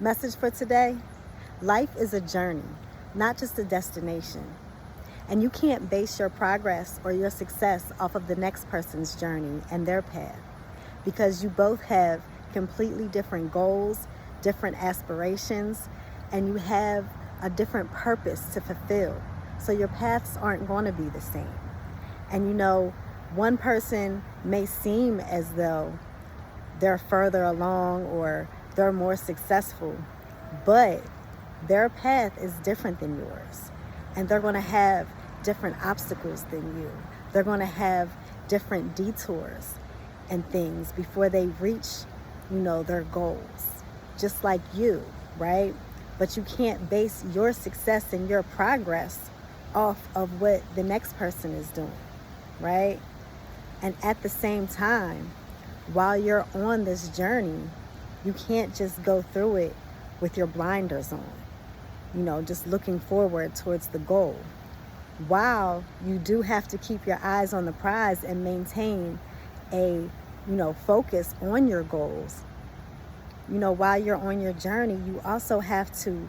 Message for today: life is a journey, not just a destination. And you can't base your progress or your success off of the next person's journey and their path, because you both have completely different goals, different aspirations, and you have a different purpose to fulfill. So your paths aren't going to be the same. And one person may seem as though they're further along or they're more successful, but their path is different than yours. And they're going to have different obstacles than you. They're going to have different detours and things before they reach, their goals. Just like you, right? But you can't base your success and your progress off of what the next person is doing, right? And at the same time, while you're on this journey, you can't just go through it with your blinders on, just looking forward towards the goal. While you do have to keep your eyes on the prize and maintain a, focus on your goals, while you're on your journey, you also have to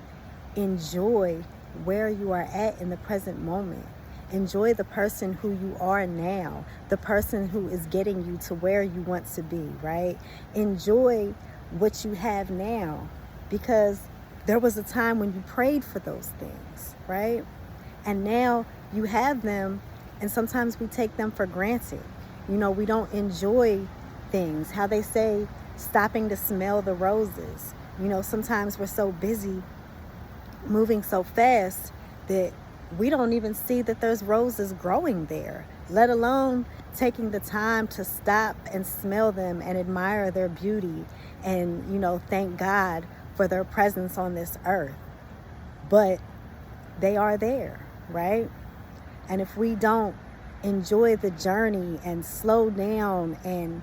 enjoy where you are at in the present moment. Enjoy the person who you are now, the person who is getting you to where you want to be, right? Enjoy what you have now, because there was a time when you prayed for those things, right? And now you have them, and sometimes we take them for granted. We don't enjoy things. How they say, stopping to smell the roses. Sometimes we're so busy moving so fast that we don't even see that there's roses growing there, let alone taking the time to stop and smell them and admire their beauty and, thank God for their presence on this earth. But they are there, right? And if we don't enjoy the journey and slow down and,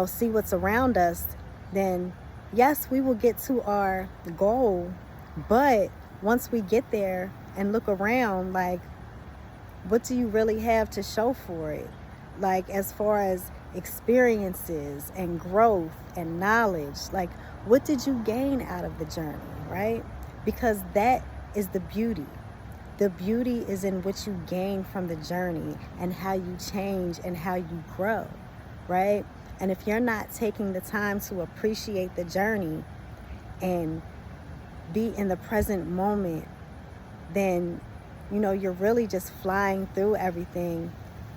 see what's around us, then yes, we will get to our goal. But once we get there and look around, like, what do you really have to show for it? Like, as far as experiences and growth and knowledge, like, what did you gain out of the journey, right? Because that is the beauty. The beauty is in what you gain from the journey and how you change and how you grow, right? And if you're not taking the time to appreciate the journey and be in the present moment, then, you're really just flying through everything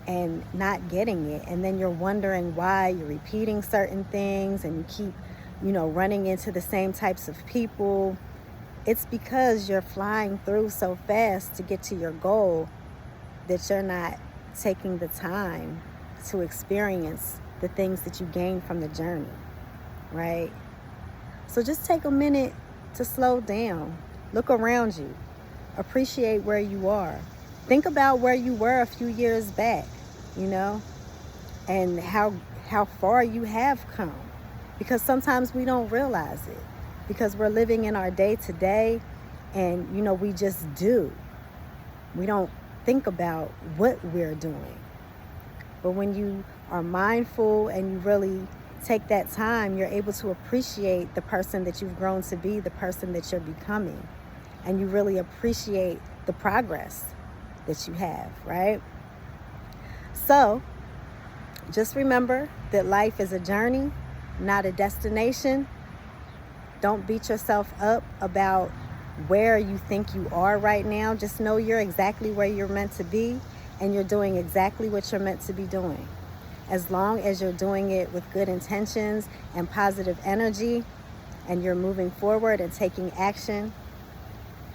and not getting it. And then you're wondering why you're repeating certain things and you keep, running into the same types of people. It's because you're flying through so fast to get to your goal that you're not taking the time to experience the things that you gain from the journey, right? So just take a minute to slow down. Look around you. Appreciate where you are. Think about where you were a few years back, and how far you have come. Because sometimes we don't realize it, because we're living in our day-to-day and, we just do. We don't think about what we're doing. But when you are mindful and you really take that time, you're able to appreciate the person that you've grown to be, the person that you're becoming. And you really appreciate the progress that you have, right? So just remember that life is a journey, not a destination. Don't beat yourself up about where you think you are right now. Just know you're exactly where you're meant to be, and you're doing exactly what you're meant to be doing. As long as you're doing it with good intentions and positive energy, and you're moving forward and taking action,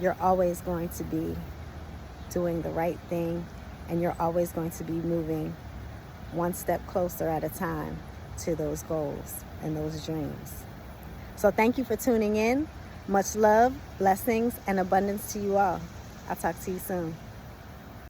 you're always going to be doing the right thing, and you're always going to be moving one step closer at a time to those goals and those dreams. So thank you for tuning in. Much love, blessings, and abundance to you all. I'll talk to you soon.